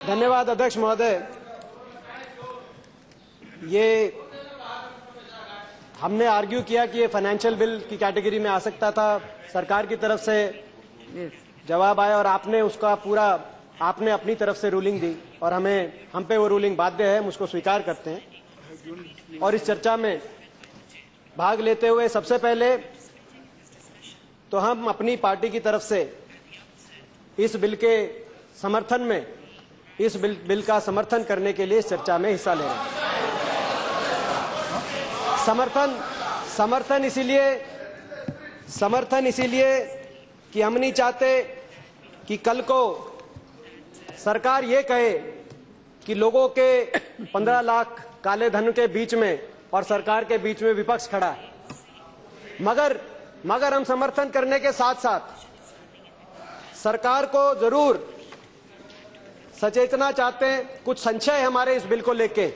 धन्यवाद अध्यक्ष महोदय। ये हमने आर्ग्यू किया कि ये फाइनेंशियल बिल की कैटेगरी में आ सकता था। सरकार की तरफ से जवाब आया और आपने उसका पूरा आपने अपनी तरफ से रूलिंग दी और हम पे वो रूलिंग बाध्य है, हम उसको स्वीकार करते हैं। और इस चर्चा में भाग लेते हुए सबसे पहले तो हम अपनी पार्टी की तरफ से इस बिल के समर्थन में इस बिल का समर्थन करने के लिए इस चर्चा में हिस्सा ले रहे हैं। समर्थन इसीलिए कि हम नहीं चाहते कि कल को सरकार ये कहे कि लोगों के 15 लाख काले धन के बीच में और सरकार के बीच में विपक्ष खड़ा है। मगर हम समर्थन करने के साथ साथ सरकार को जरूर सचेतना चाहते हैं। कुछ संशय हमारे इस बिल को लेके।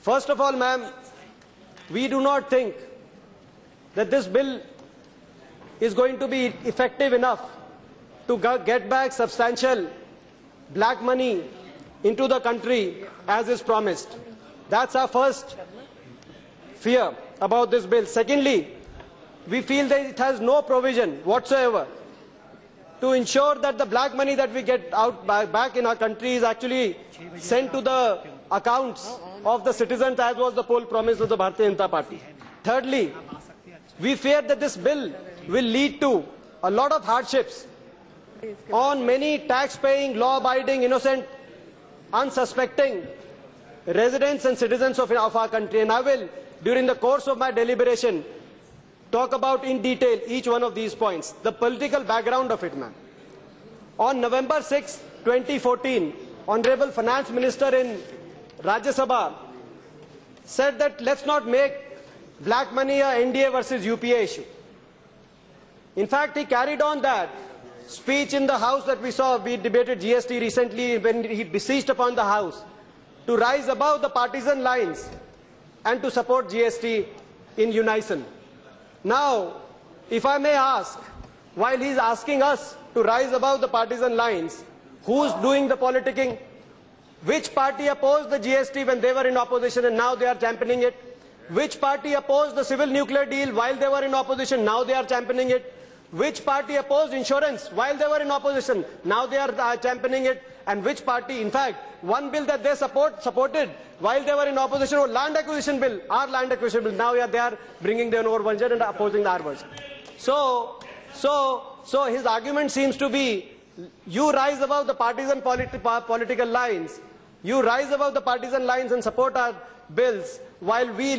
First of all ma'am, we do not think that this bill is going to be effective enough to get back substantial black money into the country as is promised. That's our first fear about this bill. Secondly, we feel that it has no provision whatsoever to ensure that the black money that we get out back in our country is actually sent to the accounts of the citizens, as was the poll promise of the Bharatiya Janata Party. Thirdly, we fear that this bill will lead to a lot of hardships on many tax-paying, law-abiding, innocent, unsuspecting residents and citizens of our country. And I will, during the course of my deliberation, talk about in detail each one of these points. The political background of it, ma'am. On November 6, 2014, Honorable Finance Minister in Rajya Sabha said that let's not make black money a NDA versus UPA issue. In fact, he carried on that speech in the House that we saw. We debated GST recently when he beseeched upon the House to rise above the partisan lines and to support GST in unison. Now, if I may ask, while he's asking us to rise above the partisan lines, who's doing the politicking? Which party opposed the GST when they were in opposition and now they are championing it? Which party opposed the civil nuclear deal while they were in opposition? Now they are championing it. Which party opposed insurance while they were in opposition? Now they are championing it. And which party, in fact, one bill that they supported while they were in opposition was land acquisition bill, our land acquisition bill. Now they are bringing their own version and opposing our version. So his argument seems to be, you rise above the partisan political lines, you rise above the partisan lines and support our bills, while we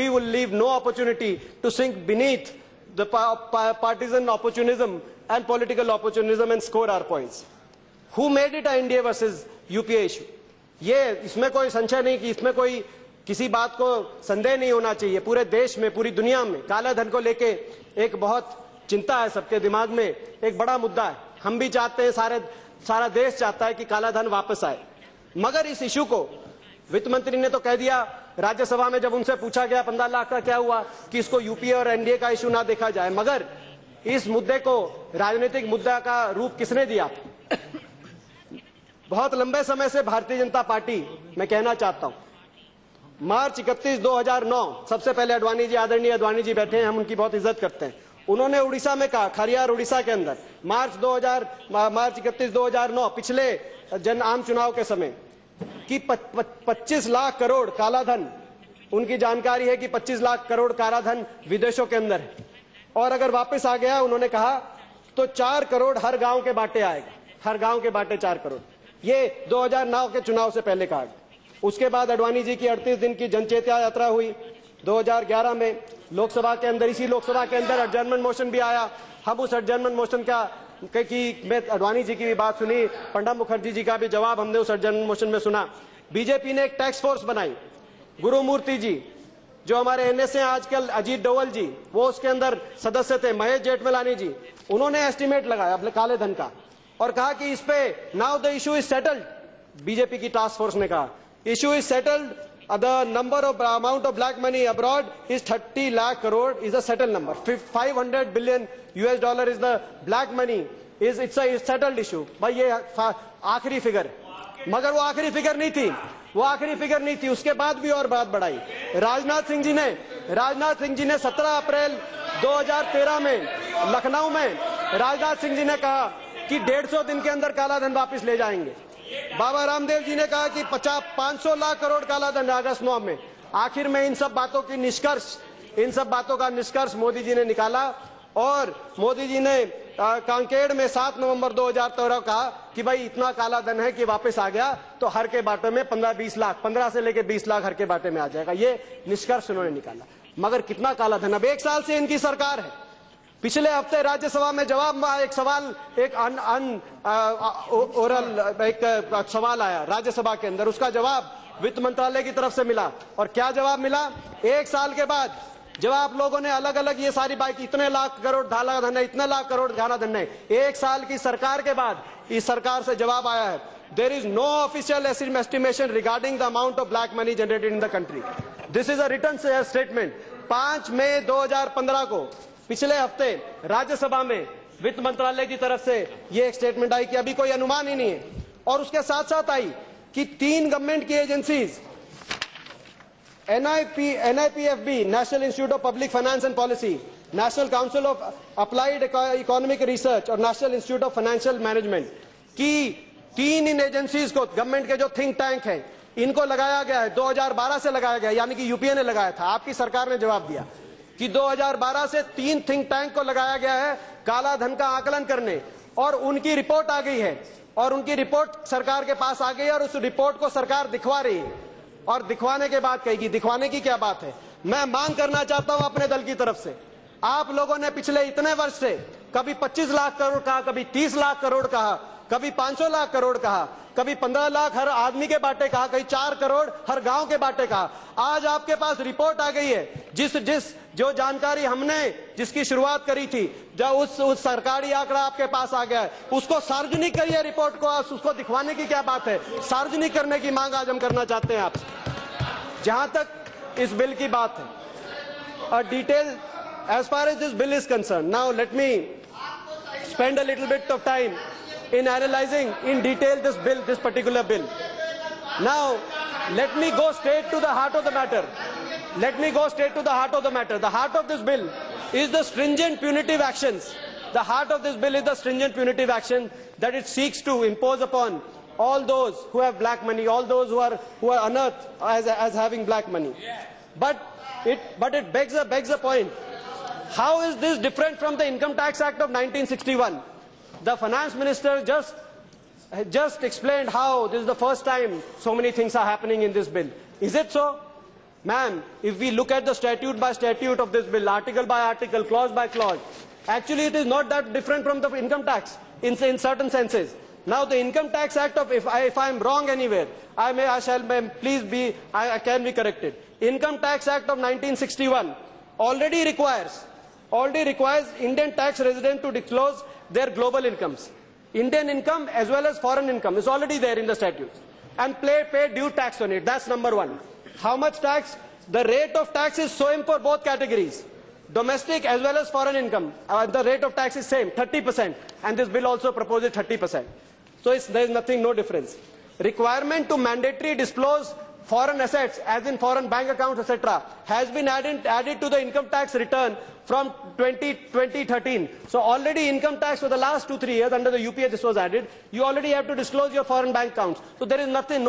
will leave no opportunity to sink beneath the partisan opportunism and political opportunism and score our points. Who made it a NDA versus UPA issue? ये इसमें कोई संशय नहीं कि इसमें कोई किसी बात को संदेह नहीं होना चाहिए। पूरे देश में, पूरी दुनिया में काला धन को लेके एक बहुत चिंता है सबके दिमाग में, एक बड़ा मुद्दा है। हम भी चाहते हैं, सारा देश चाहता है कि काला धन वापस आए। मगर इस इशू को वित्त मंत्री ने तो कह दिया राज्यसभा में, जब उनसे पूछा गया 15 लाख का क्या हुआ, कि इसको यूपीए और एनडीए का इशू ना देखा जाए। मगर इस मुद्दे को राजनीतिक मुद्दा का रूप किसने दिया? बहुत लंबे समय से भारतीय जनता पार्टी, मैं कहना चाहता हूं, मार्च 31, 2009, सबसे पहले अडवाणी जी, आदरणीय अडवाणी जी बैठे हैं, हम उनकी बहुत इज्जत करते हैं। उन्होंने उड़ीसा में कहा, खरियार उड़ीसा के अंदर, मार्च 31, 2009, पिछले आम चुनाव के समय, कि 25 लाख करोड़ काला धन, उनकी जानकारी है कि 25 लाख करोड़ काला धन विदेशों के अंदर है। और अगर वापस आ गया, उन्होंने कहा, तो 4 करोड़ हर गांव के बाटे आएगा, हर गांव के बाटे 4 करोड़। ये 2009 के चुनाव से पहले कहा। उसके बाद अडवाणी जी की 38 दिन की जनचेतना यात्रा हुई 2011 में लोकसभा के अंदर। इसी लोकसभा के अंदर एडजर्नमेंट मोशन भी आया। हम उस एडजर्नमेंट मोशन की मैं अडवाणी जी की भी बात सुनी, प्रणब मुखर्जी जी का भी जवाब हमने उस एडजर्नमेंट मोशन में सुना। बीजेपी ने एक टैक्स फोर्स बनाई, गुरुमूर्ति जी जो हमारे एनएसए आजकल, अजीत डोवल जी वो उसके अंदर सदस्य थे, महेश जेठमलानी जी, उन्होंने एस्टिमेट लगाया अपने काले धन का और कहा कि इस पे now the issue is settled. BJP की टास्क फोर्स ने कहा issue is settled, the number of amount of black money abroad is 30 lakh crore is a settled number. $500 billion is the black money it's a settled issue. भाई ये आखिरी figure, मगर वो आखिरी figure नहीं थी, वो आखिरी फिगर नहीं थी। उसके बाद भी और बात बढ़ाई। राजनाथ सिंह जी ने 17 अप्रैल 2013 में लखनऊ में राजनाथ सिंह जी ने कहा कि 150 दिन के अंदर काला धन वापस ले जाएंगे। बाबा रामदेव जी ने कहा कि 500 लाख करोड़ काला धन अगस्त 9 में। आखिर में इन सब बातों का निष्कर्ष मोदी जी ने निकाला, और मोदी जी ने कांकेर में 7 नवंबर 2013 कहा कि भाई इतना काला धन है कि वापस आ गया तो हर के बाटे में 15-20 लाख, 15 से लेकर 20 लाख हर के बाटे में आ जाएगा। ये निष्कर्ष उन्होंने निकाला। मगर कितना काला धन? अब 1 साल से इनकी सरकार है। पिछले हफ्ते राज्यसभा में जवाब एक सवाल, एक ओरल एक सवाल आया राज्यसभा के अंदर, उसका जवाब वित्त मंत्रालय की तरफ से मिला। और क्या जवाब मिला? 1 साल के बाद जब आप लोगों ने अलग अलग ये सारी बात, इतने लाख करोड़ काला धन है, इतने लाख करोड़ काला धन है, 1 साल की सरकार के बाद इस सरकार से जवाब आया है, there is no official estimation regarding the amount of black money generated in the country. This is a written statement. 5 मई 2015 को पिछले हफ्ते राज्यसभा में वित्त मंत्रालय की तरफ से ये एक स्टेटमेंट आई कि अभी कोई अनुमान ही नहीं है। और उसके साथ साथ आई कि 3 गवर्नमेंट की agencies, NIPFB, national institute of public finance and policy, national council of applied economic research और national institute of financial management की 3 इन एजेंसीज को, गवर्नमेंट के जो थिंक टैंक हैं, इनको लगाया गया है। 2012 से लगाया गया, यानी कि यूपीए ने लगाया था। आपकी सरकार ने जवाब दिया कि 2012 से 3 थिंक टैंक को लगाया गया है काला धन का आकलन करने, और उनकी रिपोर्ट आ गई है, और उनकी रिपोर्ट सरकार के पास आ गई है, और उस रिपोर्ट को सरकार दिखवा रही है। और दिखवाने के बाद कहेगी, दिखवाने की क्या बात है? मैं मांग करना चाहता हूं अपने दल की तरफ से, आप लोगों ने पिछले इतने वर्ष से कभी 25 लाख करोड़ कहा, कभी 30 लाख करोड़ कहा, कभी 500 लाख करोड़ कहा, कभी 15 लाख हर आदमी के बाटे कहा, कहीं 4 करोड़ हर गांव के बाटे कहा। आज आपके पास रिपोर्ट आ गई है, जो जानकारी हमने जिसकी शुरुआत करी थी, जब उस सरकारी आंकड़ा आपके पास आ गया है, उसको सार्वजनिक करिए रिपोर्ट को। उसको दिखवाने की क्या बात है? सार्वजनिक करने की मांग आज हम करना चाहते हैं आपसे। जहां तक इस बिल की बात है, detail as far as this bill is concerned, now let me spend a little bit of time in analyzing in detail this particular bill. Now let me go straight to the heart of the matter. The heart of this bill is the stringent punitive actions. The heart of this bill is the stringent punitive action that it seeks to impose upon all those who have black money, all those who are unearthed as having black money. But it begs a point. How is this different from the Income Tax Act of 1961? The finance minister just explained how this is the first time so many things are happening in this bill. Is it so? Ma'am, if we look at the statute by statute of this bill, article by article, clause by clause, actually it is not that different from the income tax in certain senses. Now the Income Tax Act of, if I am wrong anywhere, I can be corrected. Income Tax Act of 1961 already requires Indian tax residents to disclose their global incomes. Indian income as well as foreign income is already there in the statutes, and pay due tax on it. That's number one. How much tax? The rate of tax is same for both categories, domestic as well as foreign income. The rate of tax is same, 30%, and this bill also proposes 30%. So there is no difference. Requirement to mandatory disclose foreign assets, as in foreign bank accounts, etc., has been added to the income tax return from 2013. So already income tax for the last 2-3 years under the UPA this was added. You already have to disclose your foreign bank accounts. So there is nothing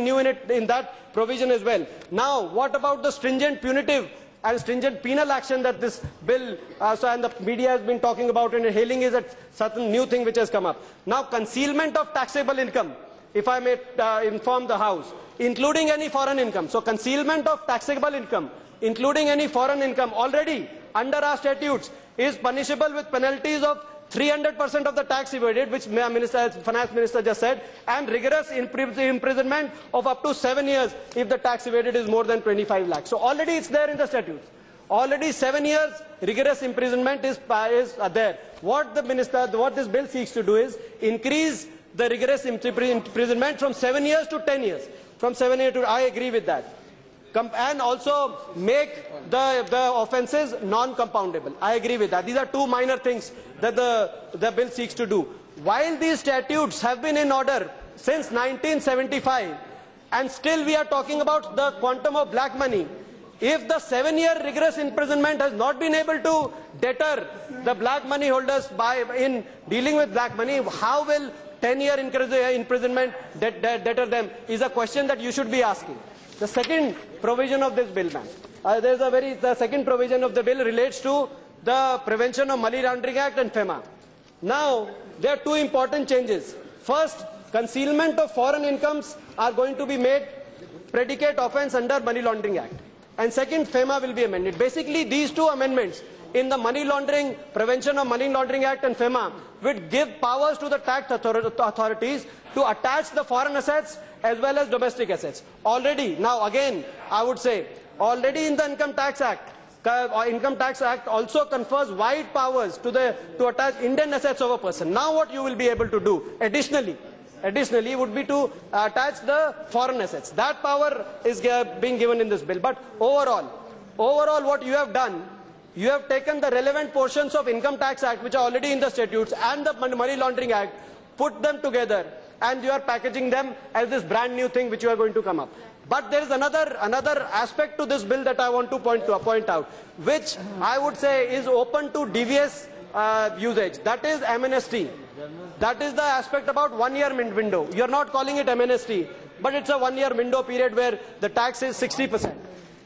new in that provision as well. Now, what about the stringent punitive and stringent penal action that this bill, and the media has been talking about and hailing is a certain new thing which has come up. Now, concealment of taxable income, if I may inform the House, including any foreign income. So concealment of taxable income, including any foreign income, already under our statutes is punishable with penalties of 300% of the tax evaded, which Finance Minister just said, and rigorous imprisonment of up to 7 years if the tax evaded is more than 25 lakhs. So already it's there in the statutes. Already 7 years rigorous imprisonment is there. What this bill seeks to do is increase the rigorous imprisonment from 7 years to 10 years. From 7 years to, I agree with that. And also make the offences non-compoundable. I agree with that. These are two minor things that the bill seeks to do. while these statutes have been in order since 1975, and still we are talking about the quantum of black money, if the 7-year rigorous imprisonment has not been able to deter the black money holders in dealing with black money, how will 10-year imprisonment deter them is a question that you should be asking. The second provision of this bill, the second provision of the bill relates to the Prevention of Money Laundering Act and FEMA. Now, there are two important changes. First, concealment of foreign incomes are going to be made predicate offence under Money Laundering Act. And second, FEMA will be amended. Basically, these two amendments in the Prevention of Money Laundering Act and FEMA would give powers to the tax authorities to attach the foreign assets as well as domestic assets. Already, now again, I would say, already in the Income Tax Act also confers wide powers to attach Indian assets of a person. Now what you will be able to do additionally would be to attach the foreign assets. That power is being given in this bill. But overall what you have done, you have taken the relevant portions of Income Tax Act which are already in the statutes and the Money Laundering Act, put them together, and you are packaging them as this brand new thing which you are going to come up. But there is another aspect to this bill that I want to point out, which I would say is open to devious usage. That is amnesty. That is the aspect about 1-year window. You are not calling it amnesty, but it's a 1-year window period where the tax is 60%.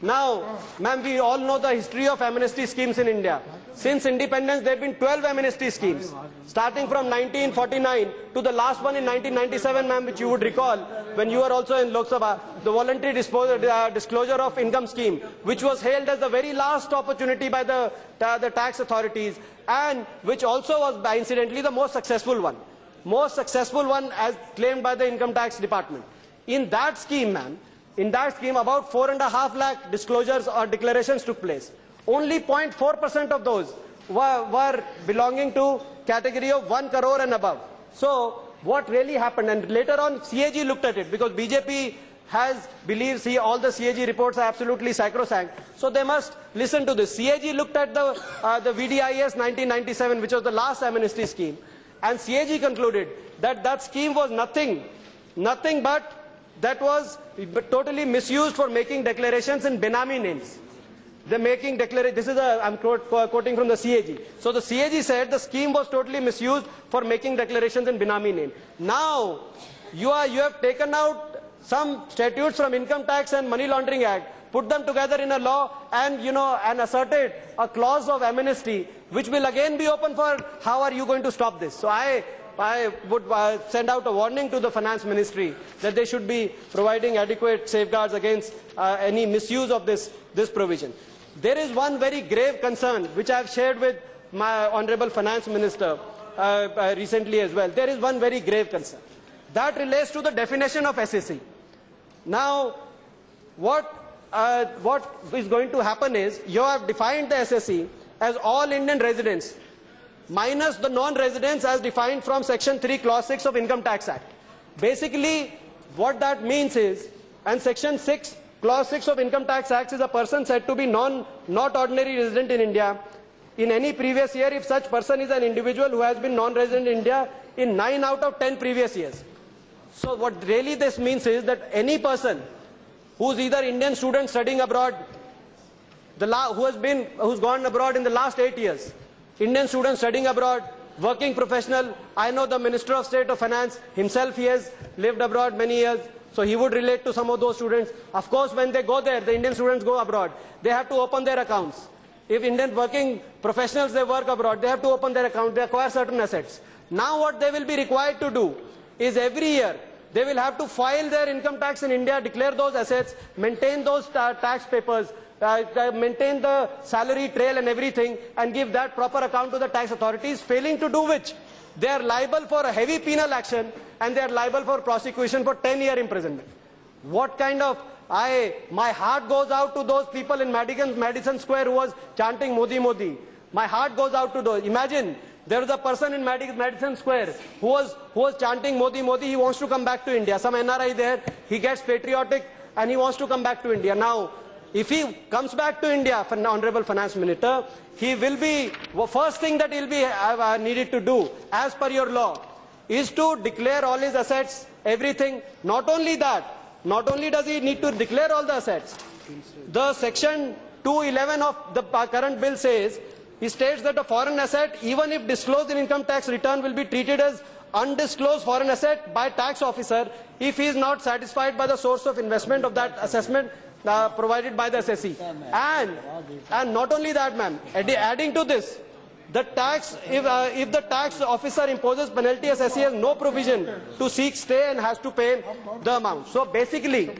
Now, ma'am, we all know the history of amnesty schemes in India. Since independence, there have been 12 amnesty schemes, starting from 1949 to the last one in 1997, ma'am, which you would recall when you were also in Lok Sabha, the voluntary disclosure of income scheme, which was hailed as the very last opportunity by the tax authorities, and which also was, incidentally, the most successful one as claimed by the Income Tax Department. In that scheme, ma'am, about 4.5 lakh disclosures or declarations took place. Only 0.4% of those were belonging to category of 1 crore and above. So what really happened, and later on CAG looked at it, because BJP believes all the CAG reports are absolutely sacrosanct, so they must listen to this. CAG looked at the VDIS 1997, which was the last amnesty scheme, and CAG concluded that that scheme was nothing but that was totally misused for making declarations in Benami names. I'm quoting from the CAG. So the CAG said the scheme was totally misused for making declarations in Benami name. Now, you have taken out some statutes from Income Tax and Money Laundering Act, put them together in a law, and asserted a clause of amnesty, which will again be open for how are you going to stop this. So I would send out a warning to the Finance Ministry that they should be providing adequate safeguards against any misuse of this provision. There is one very grave concern which I have shared with my Honourable Finance Minister recently as well. There is one very grave concern. That relates to the definition of SSC. Now, what is going to happen is, you have defined the SSC as all Indian residents, minus the non-residents as defined from Section 3, Clause 6 of Income Tax Act. Basically, what that means is, and Section 6, Clause 6 of Income Tax Act is a person said to be not ordinary resident in India in any previous year if such person is an individual who has been non-resident in India in 9 out of 10 previous years. So what really this means is that any person who's either Indian student studying abroad, who's gone abroad in the last 8 years, Indian student studying abroad, working professional. I know the Minister of State of Finance himself, he has lived abroad many years, so he would relate to some of those students. Of course, when they go there, the Indian students go abroad, they have to open their accounts. If Indian working professionals, they work abroad, they have to open their account, they acquire certain assets. Now what they will be required to do is every year, they will have to file their income tax in India, declare those assets, maintain those tax papers, maintain the salary trail and everything, and give that proper account to the tax authorities, failing to do which, they are liable for a heavy penal action and they are liable for prosecution for 10-year imprisonment. What kind of... my heart goes out to those people in Madison Square who was chanting Modi, Modi. My heart goes out to those. Imagine, there was a person in Madison Square who was chanting Modi, Modi. He wants to come back to India. Some NRI there, he gets patriotic and he wants to come back to India. Now, if he comes back to India, Honorable Finance Minister, he will be, first thing that he will be needed to do, as per your law, is to declare all his assets, everything. Not only that, not only does he need to declare all the assets, the section 211 of the current bill says, he states that a foreign asset, even if disclosed in income tax return, will be treated as undisclosed foreign asset by tax officer if he is not satisfied by the source of investment of that assessment provided by the assessee. And not only that, ma'am, adding to this, the tax, if the tax officer imposes penalty, assessee has no provision to seek stay and has to pay the amount. So basically,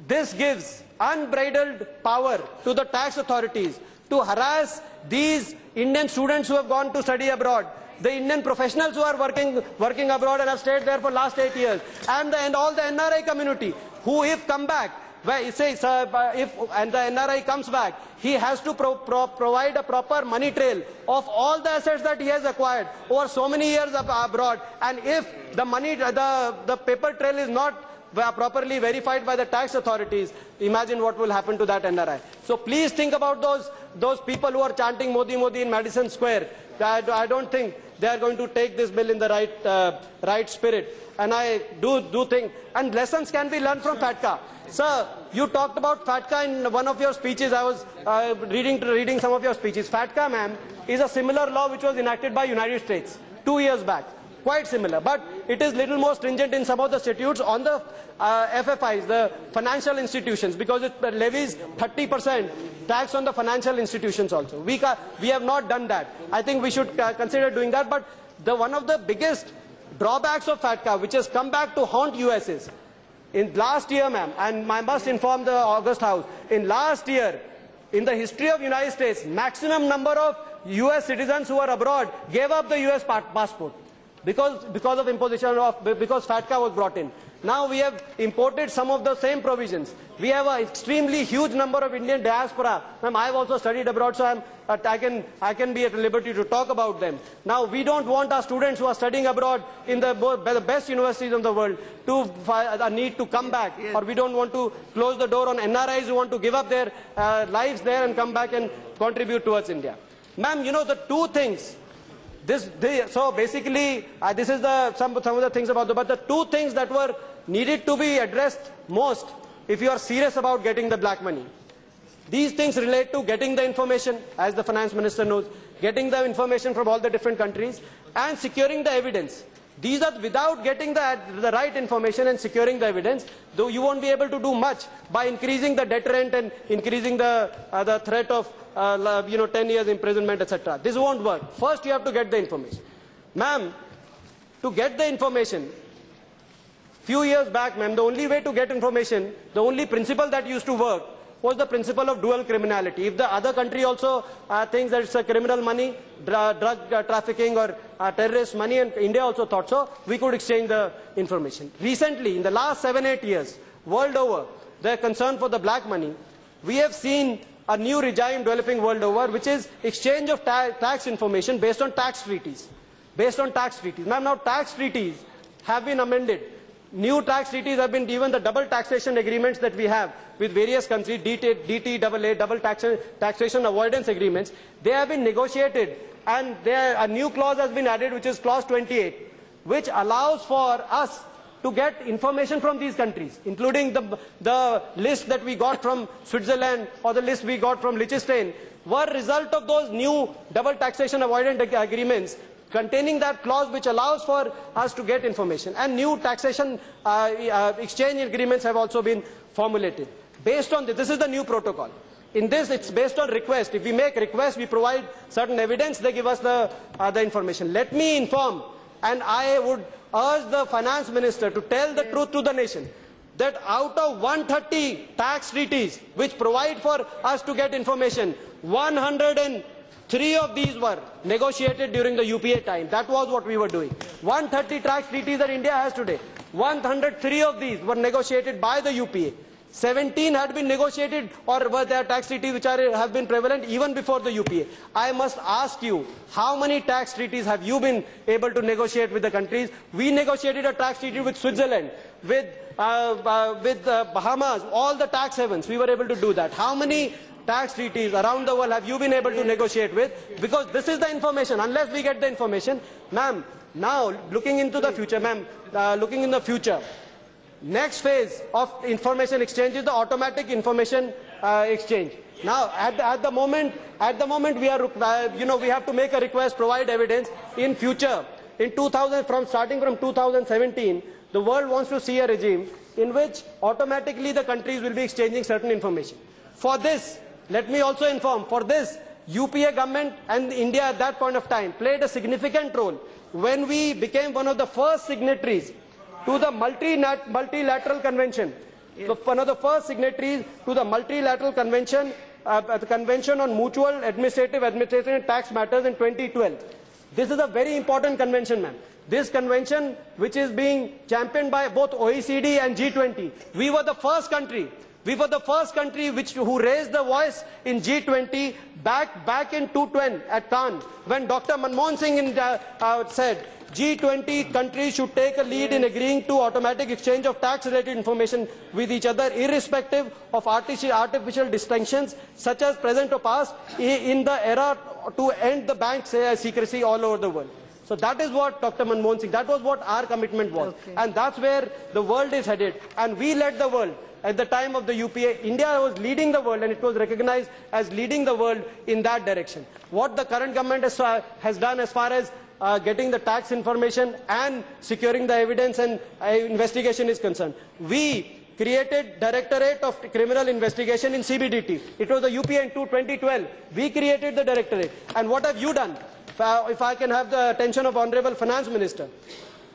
this gives unbridled power to the tax authorities to harass these Indian students who have gone to study abroad, the Indian professionals who are working abroad and have stayed there for last 8 years, and all the NRI community who, if come back, where it says, and the NRI comes back, he has to provide a proper money trail of all the assets that he has acquired over so many years abroad. And if the money, the paper trail is not properly verified by the tax authorities, imagine what will happen to that NRI. So please think about those people who are chanting Modi Modi in Madison Square. I don't think they are going to take this bill in the right spirit. And I do think, and lessons can be learned from FATCA. Sir, you talked about FATCA in one of your speeches. I was reading some of your speeches. FATCA, ma'am, is a similar law which was enacted by United States 2 years back. Quite similar, but it is little more stringent in some of the statutes on the FFIs, the financial institutions, because it levies 30% tax on the financial institutions also. We have not done that. I think we should consider doing that. But one of the biggest drawbacks of FATCA, which has come back to haunt US, is in last year, ma'am, and I must inform the August House, in last year, in the history of United States, maximum number of US citizens who are abroad gave up the US passport. Because of imposition because FATCA was brought in. Now we have imported some of the same provisions. We have an extremely huge number of Indian diaspora. Ma'am, I have also studied abroad, so I can be at liberty to talk about them. Now we don't want our students who are studying abroad in the best universities of the world to need to come back, or we don't want to close the door on NRIs who want to give up their lives there and come back and contribute towards India. Ma'am, you know the two things. So basically, this is some of the things about but the two things that were needed to be addressed most if you are serious about getting the black money. These things relate to getting the information, as the finance minister knows, getting the information from all the different countries, and securing the evidence. These are, without getting the right information and securing the evidence, though you won't be able to do much by increasing the deterrent and increasing the threat of 10 years imprisonment, etc. This won't work. First you have to get the information. Ma'am, to get the information, few years back, ma'am, the only way to get information, the only principle that used to work was the principle of dual criminality. If the other country also thinks that it's a criminal money, drug trafficking or terrorist money, and India also thought so, we could exchange the information. Recently, in the last 7-8 years, world over, the concern for the black money, we have seen a new regime developing world over, which is exchange of tax information based on tax treaties. Based on tax treaties. Now tax treaties have been amended. New tax treaties have been given, the double taxation agreements that we have with various countries, DTAA, double taxation avoidance agreements, they have been negotiated, and a new clause has been added, which is clause 28, which allows for us to get information from these countries, including the list that we got from Switzerland or the list we got from Liechtenstein, were result of those new double taxation avoidance agreements containing that clause which allows for us to get information. And new taxation exchange agreements have also been formulated. Based on this is the new protocol. In this, it's based on request. If we make requests, we provide certain evidence, they give us the information. Let me inform, and I would urge the finance minister to tell the truth to the nation, that out of 130 tax treaties which provide for us to get information, 103 of these were negotiated during the UPA time. That was what we were doing. 130 tax treaties that India has today, 103 of these were negotiated by the UPA. 17 had been negotiated or were there tax treaties which have been prevalent even before the UPA. I must ask you, how many tax treaties have you been able to negotiate with the countries? We negotiated a tax treaty with Switzerland, with Bahamas, all the tax havens. We were able to do that. How many tax treaties around the world have you been able to negotiate with? Because this is the information. Unless we get the information, ma'am, Now, looking into the future, ma'am, looking in the future, next phase of information exchange is the automatic information exchange. Now, at the moment, we are, we have to make a request, provide evidence. In future, in 2000, starting from 2017, the world wants to see a regime in which automatically the countries will be exchanging certain information. For this, let me also inform, for this, UPA government and India at that point of time played a significant role when we became one of the first signatories to the multilateral convention. Yes. One of the first signatories to the multilateral convention, the Convention on Mutual Administrative and Tax Matters in 2012. This is a very important convention, ma'am. This convention, which is being championed by both OECD and G20, we were the first country. We were the first country who raised the voice in G20 back in 2010 at Cannes, when Dr. Manmohan Singh said G20 countries should take a lead in agreeing to automatic exchange of tax-related information with each other, irrespective of artificial distinctions such as present or past, in the era to end the bank secrecy all over the world. So that is what Dr. Manmohan Singh, that was what our commitment was. Okay. And that's where the world is headed. And we led the world. At the time of the UPA, India was leading the world, and it was recognized as leading the world in that direction. What the current government has done as far as getting the tax information and securing the evidence and investigation is concerned, we created Directorate of Criminal Investigation in CBDT. It was the UPA in 2012. We created the Directorate. And what have you done? If I can have the attention of Honorable Finance Minister.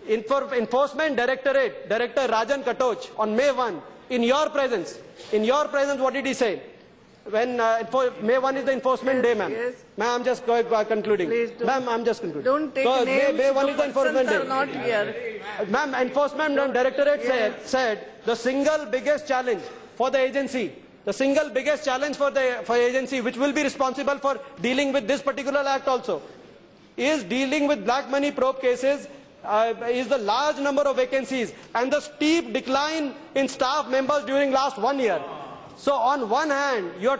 Enforcement Directorate, Director Rajan Katoch, on May 1, in your presence, what did he say? When May 1 is the enforcement day, ma'am. Yes. Ma'am, I'm just concluding. Ma'am, I'm just concluding. Don't take names. May 1 is the enforcement day. Not here. Ma'am, Enforcement Directorate said the single biggest challenge for the agency, agency which will be responsible for dealing with this particular act also, is dealing with black money probe cases. Is the large number of vacancies and the steep decline in staff members during last 1 year. So on one hand, you're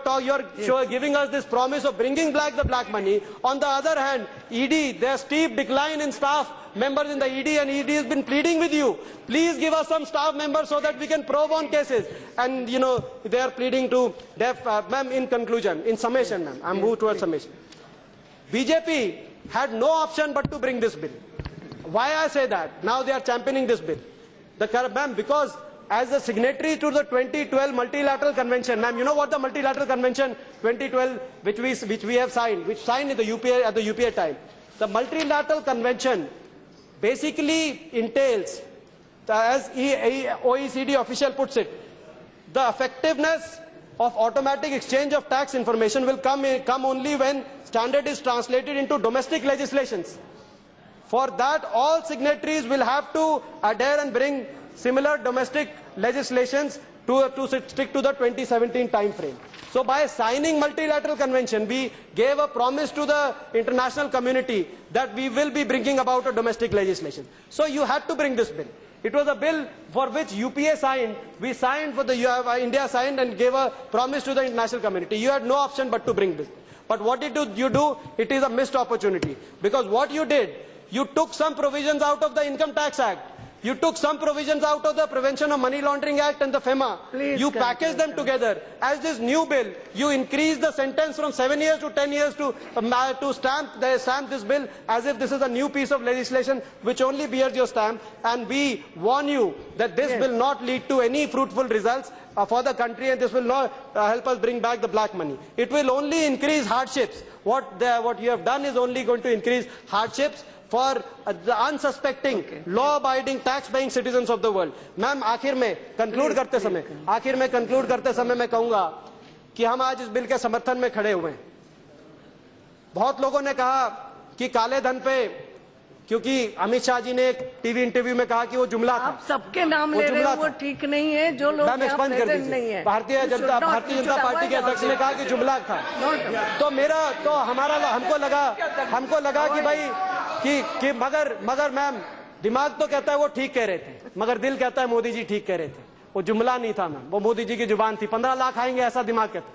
giving us this promise of bringing back the black money. On the other hand, ED, there's steep decline in staff members in the ED, and ED has been pleading with you. Please give us some staff members so that we can probe on cases. And they are pleading to ma'am, in conclusion, in summation, ma'am, I'm moved towards summation. BJP had no option but to bring this bill. Why I say that? Now they are championing this bill. Ma'am, because as a signatory to the 2012 multilateral convention, ma'am, you know what the multilateral convention 2012, which we have signed, which signed in the UPA at the UPA time. The multilateral convention basically entails, as OECD official puts it, the effectiveness of automatic exchange of tax information will come only when standard is translated into domestic legislations. For that, all signatories will have to adhere and bring similar domestic legislations to stick to the 2017 time frame. So by signing multilateral convention, we gave a promise to the international community that we will be bringing about a domestic legislation. So you had to bring this bill. It was a bill for which UPA signed, we signed, India signed and gave a promise to the international community. You had no option but to bring this. But what did you do? It is a missed opportunity. Because what you did, you took some provisions out of the Income Tax Act. You took some provisions out of the Prevention of Money Laundering Act and the FEMA. You packaged them together. As this new bill, you increase the sentence from 7 years to 10 years to stamp this bill as if this is a new piece of legislation which only bears your stamp. And we warn you that this will not lead to any fruitful results for the country, and this will not help us bring back the black money. It will only increase hardships. What you have done is only going to increase hardships for the unsuspecting, law-abiding, tax-paying citizens of the world. Ma'am, आखिर में conclude करते समय मैं कहूँगा कि हम आज इस बिल के समर्थन में खड़े हुए हैं. बहुत लोगों ने कहा कि काले धन पे, क्योंकि अमित शाह जी ने एक टीवी इंटरव्यू में कहा कि वो जुमला था. आप सबके नाम ले रहे हो, वो ठीक नहीं है. जो लोग नहीं है, भारतीय जनता पार्टी के अध्यक्ष ने कहा कि जुमला था. तो हमको लगा कि भाई कि मगर मैम, दिमाग तो कहता है वो ठीक कह रहे थे, मगर दिल कहता है मोदी जी ठीक कह रहे थे. वो जुमला नहीं था मैम, वो मोदी जी की जुबान थी। 15 लाख आएंगे ऐसा दिमाग कहता,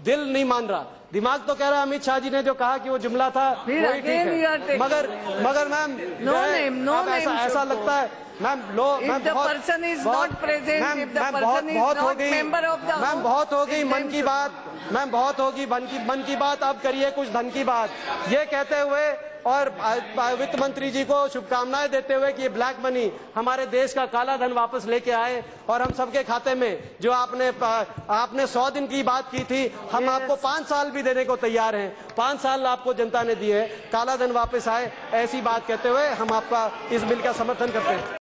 दिल नहीं मान रहा। दिमाग तो कह रहा है अमित शाह जी ने जो कहा कि वो जुमला था वही ठीक है, मगर मैम ऐसा लगता है मैम बहुत हो गई मन की बात, मैम बहुत होगी मन की बात, अब करिए कुछ धन की बात। ये कहते हुए और वित्त मंत्री जी को शुभकामनाएं देते हुए कि ये ब्लैक मनी हमारे देश का काला धन वापस लेके आए और हम सबके खाते में, जो आपने 100 दिन की बात की थी, हम आपको 5 साल भी देने को तैयार हैं। 5 साल आपको जनता ने दिए, काला धन वापस आए, ऐसी बात कहते हुए हम आपका इस बिल का समर्थन करते हैं।